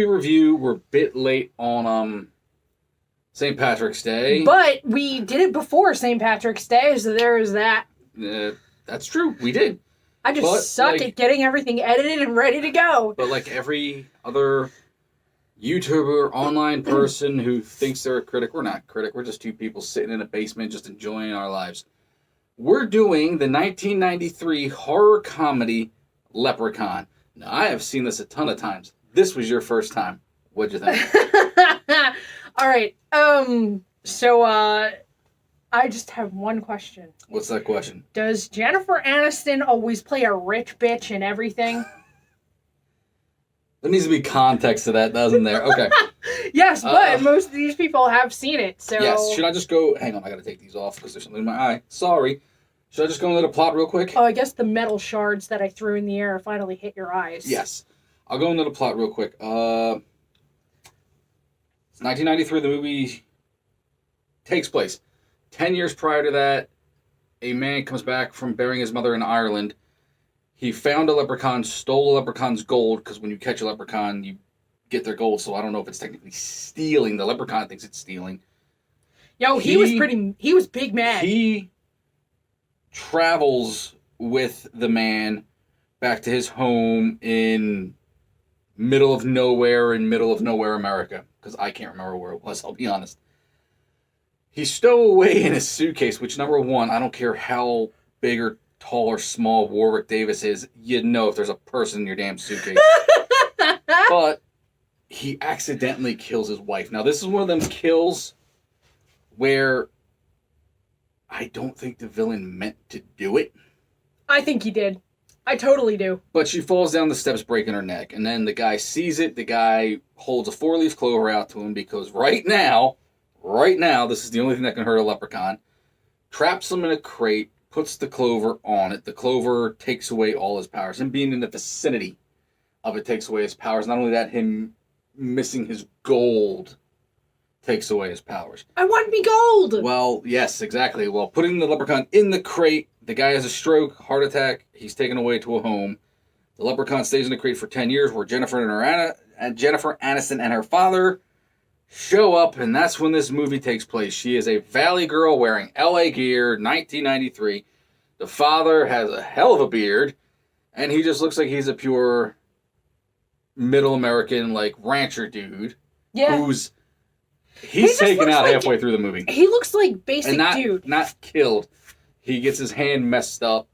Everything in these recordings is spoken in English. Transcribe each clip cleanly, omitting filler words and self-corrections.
movie review. We're a bit late on St. Patrick's Day. But we did it before St. Patrick's Day, so there is that. That's true. We did. I just suck at getting everything edited and ready to go. But like every other YouTuber, online person who thinks they're a critic, we're not a critic. We're just two people sitting in a basement just enjoying our lives. We're doing the 1993 horror comedy Leprechaun. Now, I have seen this a ton of times. This was your first time. What'd you think? All right. So, I just have one question. What's that question? Does Jennifer Aniston always play a rich bitch in everything? There needs to be context to that, doesn't there? Okay. Yes, but most of these people have seen it, so... Yes, should I just go... Hang on, I gotta take these off because there's something in my eye. Sorry. Should I just go into the plot real quick? Oh, I guess the metal shards that I threw in the air finally hit your eyes. Yes. I'll go into the plot real quick. It's 1993, the movie takes place. 10 years prior to that, a man comes back from burying his mother in Ireland. He found a leprechaun, stole a leprechaun's gold, because when you catch a leprechaun, you get their gold, so I don't know if it's technically stealing. The leprechaun thinks it's stealing. Yo, he was big mad. He travels with the man back to his home in middle of nowhere America, because I can't remember where it was, I'll be honest. He stowed away in his suitcase, which, number one, I don't care how big or tall or small Warwick Davis is, you'd know if there's a person in your damn suitcase. But he accidentally kills his wife. Now, this is one of them kills where I don't think the villain meant to do it. I think he did. I totally do. But she falls down the steps, breaking her neck. And then the guy sees it. The guy holds a 4-leaf clover out to him because right now, this is the only thing that can hurt a leprechaun. Traps him in a crate, puts the clover on it. The clover takes away all his powers. Him being in the vicinity of it takes away his powers. Not only that, him missing his gold takes away his powers. I want me gold! Well, yes, exactly. Well, putting the leprechaun in the crate, the guy has a stroke, heart attack, he's taken away to a home. The leprechaun stays in the crate for 10 years where Jennifer Aniston and her father show up, and that's when this movie takes place. She is a valley girl wearing LA gear, 1993. The father has a hell of a beard, and he just looks like he's a pure middle American, like, rancher dude. Yeah. He's taken out halfway through the movie. He looks like basic dude. Not killed. He gets his hand messed up,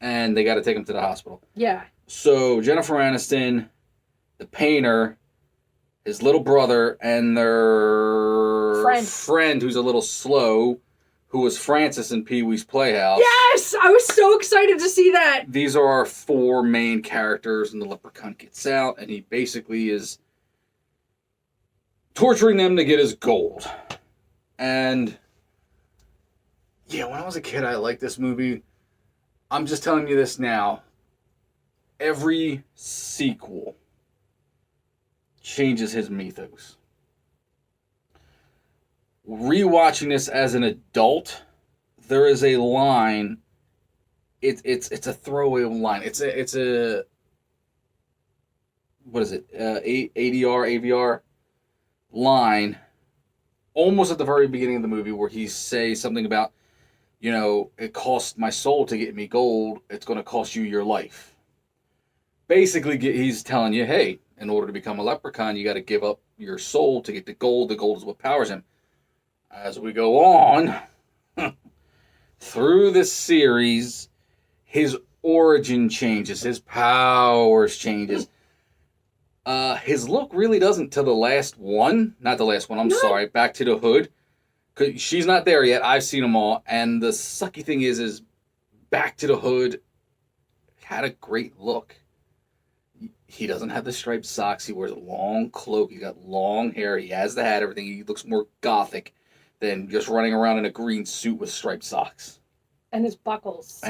and they got to take him to the hospital. Yeah. So Jennifer Aniston, the painter, his little brother, and their friend who's a little slow, who was Francis in Pee-wee's Playhouse. Yes! I was so excited to see that! These are our 4 main characters, and the leprechaun gets out, and he basically is torturing them to get his gold. And yeah, when I was a kid, I liked this movie. I'm just telling you this now. Every sequel changes his mythos. Rewatching this as an adult, there is a line. It's a throwaway line. It's a what is it? AVR line, almost at the very beginning of the movie, where he says something about, it cost my soul to get me gold. It's going to cost you your life. Basically, he's telling you, hey, in order to become a leprechaun, you got to give up your soul to get the gold. The gold is what powers him. As we go on through this series, his origin changes, his powers changes. His look really doesn't till the last one. Not the last one, I'm sorry. Back to the Hood. 'Cause she's not there yet. I've seen them all. And the sucky thing is Back to the Hood had a great look. He doesn't have the striped socks. He wears a long cloak. He's got long hair. He has the hat, everything. He looks more gothic than just running around in a green suit with striped socks. And his buckles.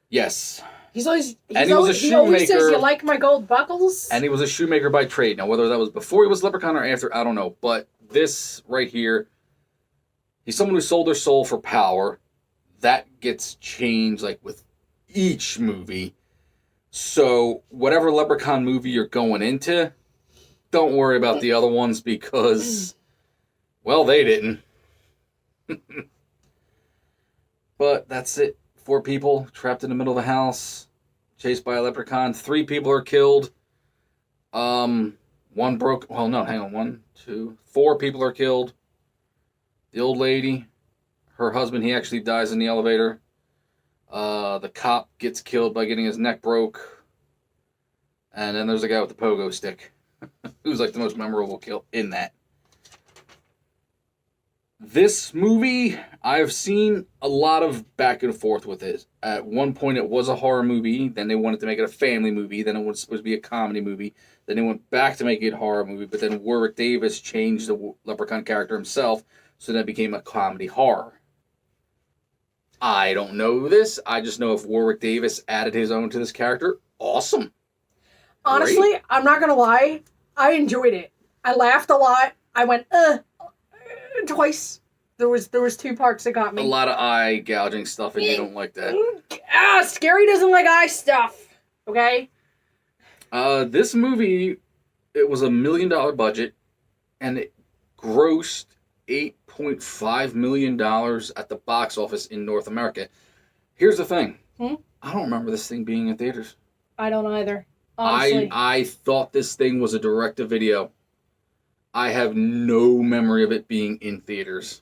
Yes. He always says, you like my gold buckles? And he was a shoemaker by trade. Now, whether that was before he was Leprechaun or after, I don't know. But this right here, he's someone who sold their soul for power. That gets changed, like, with each movie. So, whatever Leprechaun movie you're going into, don't worry about the other ones because, well, they didn't. But that's it. 4 people trapped in the middle of the house, chased by a leprechaun. 3 people are killed. One broke. Well, no, hang on. 1, 2, 4 people are killed. The old lady, her husband, he actually dies in the elevator. The cop gets killed by getting his neck broke. And then there's a guy with the pogo stick, who's like the most memorable kill in that. This movie, I've seen a lot of back and forth with it. At one point, it was a horror movie. Then they wanted to make it a family movie. Then it was supposed to be a comedy movie. Then they went back to make it a horror movie. But then Warwick Davis changed the Leprechaun character himself, so that it became a comedy horror. I don't know this. I just know if Warwick Davis added his own to this character, awesome. Honestly, Great. I'm not gonna lie. I enjoyed it. I laughed a lot. I went, twice. There was 2 parts that got me. A lot of eye gouging stuff, and you don't like that. Scary doesn't like eye stuff. Okay? This movie, it was $1 million budget, and it grossed $8.5 million at the box office in North America. Here's the thing. I don't remember this thing being in theaters. I don't either. Honestly. I thought this thing was a direct-to-video. I have no memory of it being in theaters.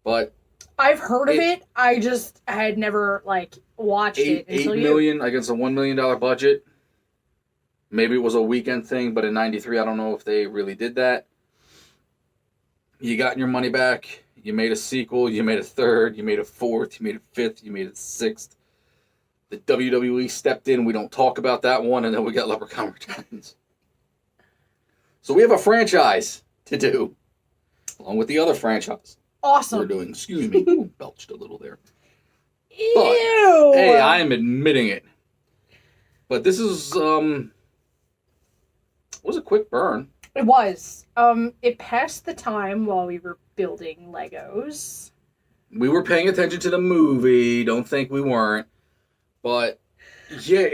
But I've heard of it. I just had never, watched it until $8 million against a $1 million budget. Maybe it was a weekend thing, but in '93, I don't know if they really did that. You got your money back. You made a sequel. You made a third. You made a fourth. You made a fifth. You made a sixth. The WWE stepped in. We don't talk about that one. And then we got Leprechaun Returns. So we have a franchise to do. Along with the other franchise. Awesome. We're doing. Excuse me. Ooh, belched a little there. Ew. But, hey, I am admitting it. But this is, was a quick burn. It was. It passed the time while we were building Legos. We were paying attention to the movie. Don't think we weren't. But, yeah,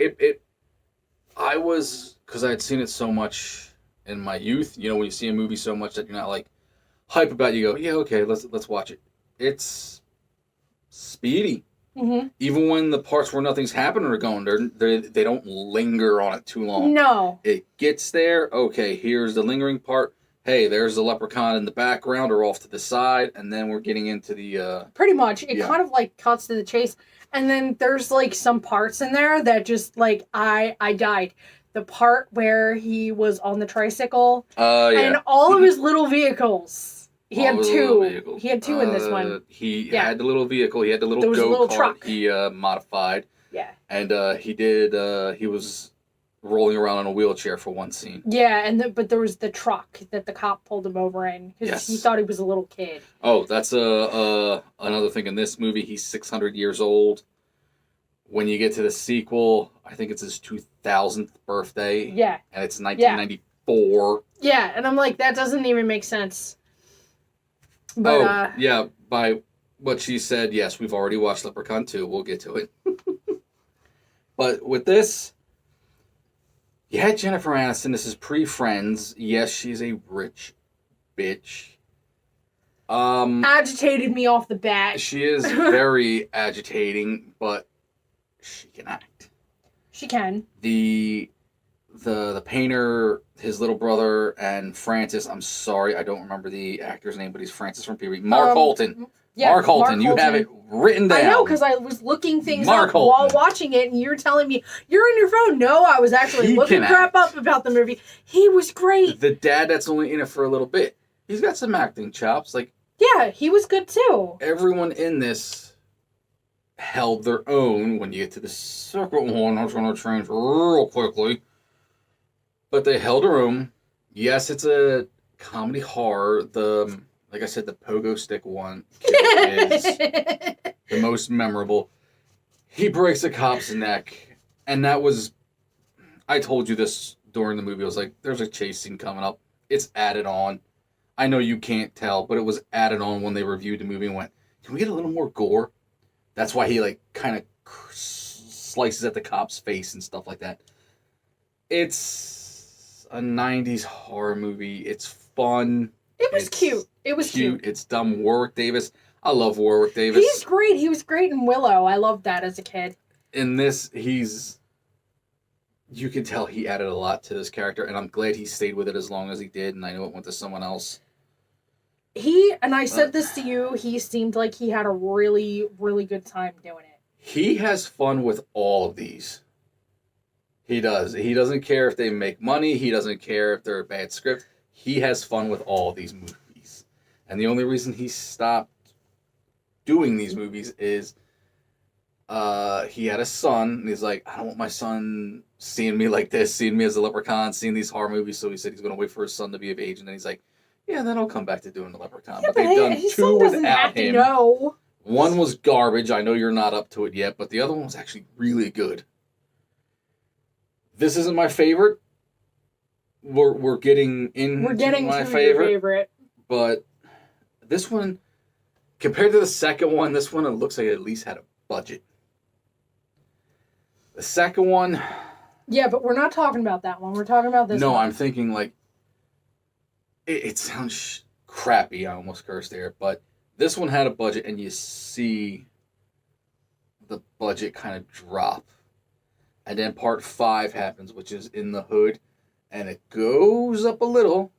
I was, because I had seen it so much in my youth. You know, when you see a movie so much that you're not, hype about it, you go, yeah, okay, let's watch it. It's speedy. Mm-hmm. Even when the parts where nothing's happening are going, they don't linger on it too long. No. It gets there. Okay, here's the lingering part. Hey, there's the leprechaun in the background or off to the side, and then we're getting into the... Pretty much. It kind of, cuts to the chase. And then there's, some parts in there that just, I died. The part where he was on the tricycle. Yeah. And all of his little vehicles. He had 2. He had 2 in this one. He had the little vehicle. He had the little there was a little truck. He modified. Yeah. And he was rolling around in a wheelchair for one scene. Yeah, but there was the truck that the cop pulled him over in because he thought he was a little kid. Oh, that's another thing in this movie. He's 600 years old. When you get to the sequel, I think it's his 2000th birthday. Yeah. And it's 1994. Yeah, and I'm like, that doesn't even make sense. But, yeah, by what she said, yes, we've already watched Leprechaun 2. We'll get to it. But with this, you had Jennifer Aniston. This is pre-Friends. Yes, she's a rich bitch. Agitated me off the bat. She is very agitating, but she can act. She can. The painter, his little brother, and Francis. I'm sorry, I don't remember the actor's name, but he's Francis from PB. Mark Holton. Yeah, Mark Holton. You have it written down. I know, because I was looking things up while watching it, and you're telling me, you're in your phone. No, I was actually looking crap up about the movie. He was great. The dad that's only in it for a little bit. He's got some acting chops. Yeah, he was good too. Everyone in this held their own. When you get to the second one, I'm going to change real quickly. But they held their own. Yes, it's a comedy horror. Like I said, the pogo stick one is the most memorable. He breaks a cop's neck, and that was... I told you this during the movie. I was like, there's a chase scene coming up. It's added on. I know you can't tell, but it was added on when they reviewed the movie and went, can we get a little more gore? That's why he, kind of slices at the cop's face and stuff like that. It's a 90s horror movie. It's fun. It was It's cute. It was cute. It's dumb. Warwick Davis. I love Warwick Davis. He's great. He was great in Willow. I loved that as a kid. In this, you can tell he added a lot to this character, and I'm glad he stayed with it as long as he did, and I know it went to someone else. And I said this to you, he seemed like he had a really, really good time doing it. He has fun with all of these. He does. He doesn't care if they make money. He doesn't care if they're a bad script. He has fun with all of these movies. And the only reason he stopped doing these movies is he had a son, and he's like, I don't want my son seeing me like this, seeing me as a leprechaun, seeing these horror movies, so he said he's going to wait for his son to be of age, and then he's like, yeah, then I'll come back to doing the Leprechaun. Yeah, but they've done his two son doesn't without have to him. know. One was garbage. I know you're not up to it yet, but the other one was actually really good. This isn't my favorite. We're getting into my favorite, your favorite. but this one, compared to the second one, this one it looks like it at least had a budget. The second one, Yeah, but we're not talking about that one. We're talking about this one. No, I'm thinking like it sounds crappy. I almost cursed there, but this one had a budget, and you see the budget kind of drop. And then part 5 happens, which is in the hood, and it goes up a little,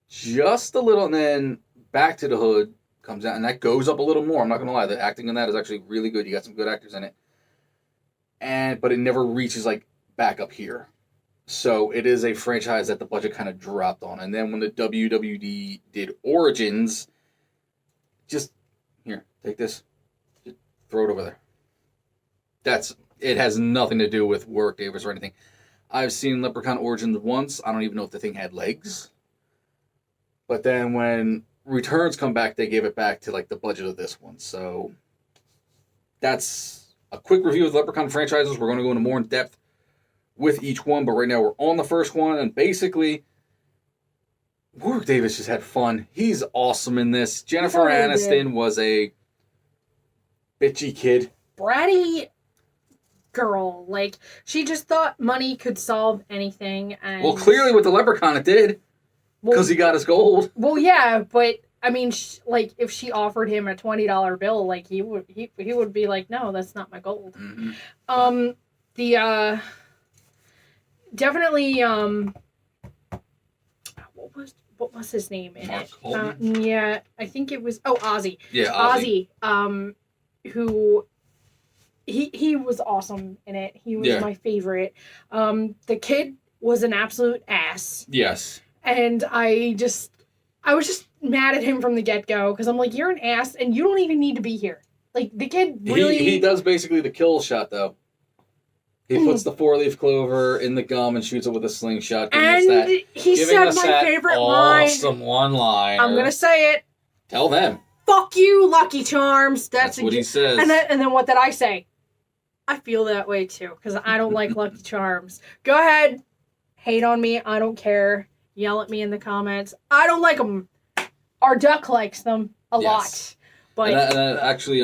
just a little, and then back to the hood comes out, and that goes up a little more. I'm not going to lie, the acting in that is actually really good. You got some good actors in it. But it never reaches like back up here. So it is a franchise that the budget kind of dropped on. And then when the WWD did Origins, just, here, take this, just throw it over there. It has nothing to do with Warwick Davis or anything. I've seen Leprechaun Origins once. I don't even know if the thing had legs. But then when Returns come back, they gave it back to like the budget of this one. So that's a quick review of the Leprechaun franchises. We're going to go into more in depth with each one, but right now we're on the first one, and basically Warwick Davis just had fun. He's awesome in this. Jennifer Aniston was a bitchy kid. Bratty girl. Like, she just thought money could solve anything. And Well, clearly with the Leprechaun it did, because he got his gold. Well, yeah, but I mean, like, if she offered him a $20 bill, like, he would be like, no, that's not my gold. Mm-hmm. Definitely, what was his name in Mark it? Holden? Yeah, I think it was, Ozzy. Yeah, Ozzy, who, he was awesome in it. He was my favorite. The kid was an absolute ass. Yes. And I was just mad at him from the get-go, because I'm like, you're an ass, and you don't even need to be here. Like, the kid really... He does basically the kill shot, though. He puts the 4-leaf clover in the gum and shoots it with a slingshot. And he said my favorite line. Awesome one-liner. I'm going to say it. Tell them. Fuck you, Lucky Charms. That's what he says. And then what did I say? I feel that way, too, because I don't like Lucky Charms. Go ahead. Hate on me. I don't care. Yell at me in the comments. I don't like them. Our duck likes them a lot. But and actually,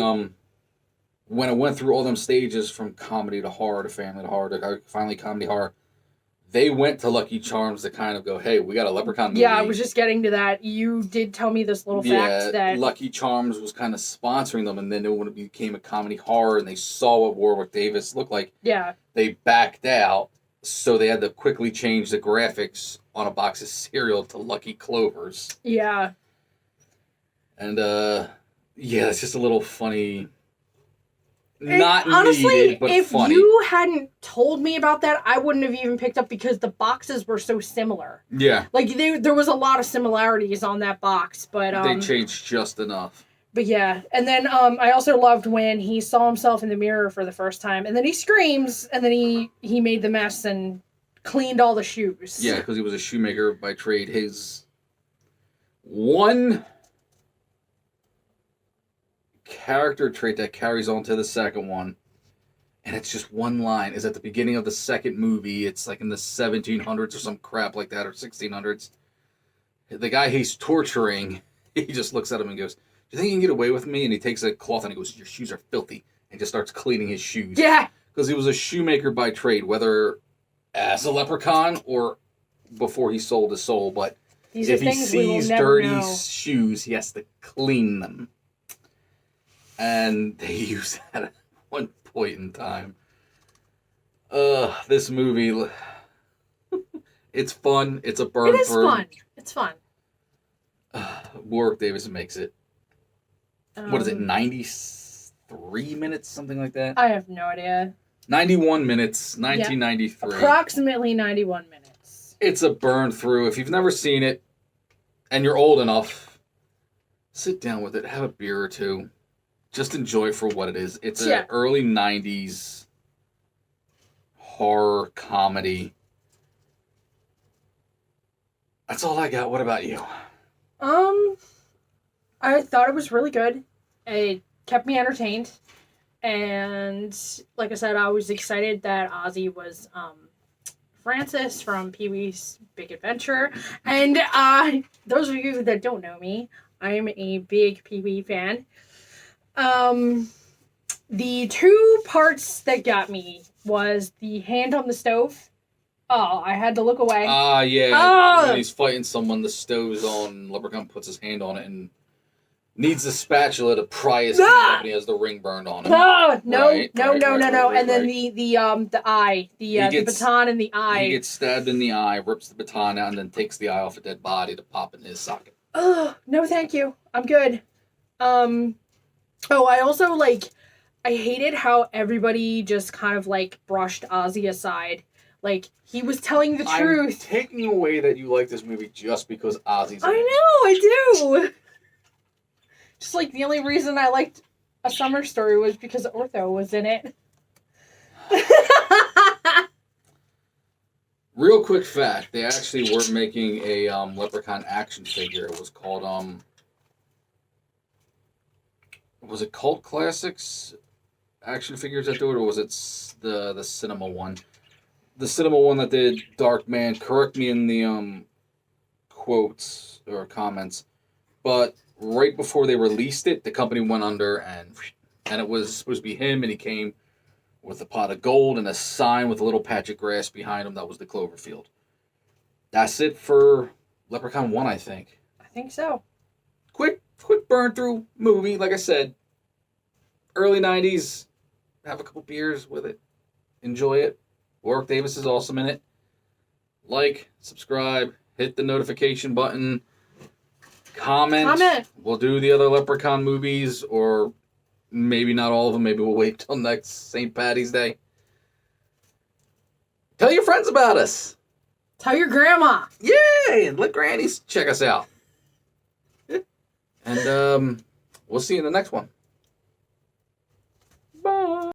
when I went through all them stages from comedy to horror to family to horror to finally comedy horror, they went to Lucky Charms to kind of go, hey, we got a Leprechaun movie. Yeah, I was just getting to that. You did tell me this little fact that Lucky Charms was kind of sponsoring them, and then when it became a comedy horror and they saw what Warwick Davis looked like, they backed out, so they had to quickly change the graphics on a box of cereal to Lucky Clovers. Yeah. And, it's just a little funny... Honestly, needed, but if funny. you hadn't told me about that, I wouldn't have even picked up, because the boxes were so similar. Yeah. Like, there was a lot of similarities on that box, but... they changed just enough. But yeah, and then I also loved when he saw himself in the mirror for the first time, and then he screams, and then he made the mess and cleaned all the shoes. Yeah, because he was a shoemaker by trade. His one character trait that carries on to the second one, and it's just one line, is at the beginning of the second movie. It's like in the 1700s or some crap like that, or 1600s. The guy he's torturing, he just looks at him and goes, do you think you can get away with me? And he takes a cloth and he goes, your shoes are filthy, and just starts cleaning his shoes. Yeah. Because he was a shoemaker by trade, whether as a leprechaun or before he sold his soul, but These are if he things we will sees never dirty know. shoes, he has to clean them. And they use that at one point in time. This movie, it's fun. It's a burn It is through. fun. It's fun. Warwick Davis makes it. What is it, Um, 93 minutes? Something like that? I have no idea. 91 minutes, 1993. Approximately 91 minutes. It's a burn through. If you've never seen it and you're old enough, sit down with it, have a beer or two. Just enjoy it for what it is. It's an early 90s horror comedy. That's all I got. What about you? I thought it was really good. It kept me entertained. And like I said, I was excited that Ozzy was Francis from Pee-wee's Big Adventure. And those of you that don't know me, I'm a big Pee-wee fan. The two parts that got me was the hand on the stove. Oh, I had to look away. Yeah. Oh! When he's fighting someone, the stove's on. Leprechaun puts his hand on it and needs the spatula to pry his hand up, and he has the ring burned on him. No. Right. And then the eye, the baton in the eye. He gets stabbed in the eye, rips the baton out, and then takes the eye off a dead body to pop in his socket. Oh, no, thank you. I'm good. I also, I hated how everybody just kind of, brushed Ozzy aside. He was telling the truth. I'm taking away that you like this movie just because Ozzy's in it. I know, I do. Just, the only reason I liked A Summer Story was because Ortho was in it. Real quick fact, they actually were making a Leprechaun action figure. It was called, was it Cult Classics action figures that do it, or was it the cinema one? The cinema one that did Dark Man. Correct me in the quotes or comments, but right before they released it, the company went under, and it was supposed to be him, and he came with a pot of gold and a sign with a little patch of grass behind him that was the Cloverfield. That's it for Leprechaun 1, I think. I think so. Quick burn through movie, like I said. Early 90s. Have a couple beers with it. Enjoy it. Warwick Davis is awesome in it. Like, subscribe, hit the notification button. Comment. We'll do the other Leprechaun movies, or maybe not all of them. Maybe we'll wait till next St. Paddy's Day. Tell your friends about us. Tell your grandma. Yay! And let grannies check us out. And we'll see you in the next one.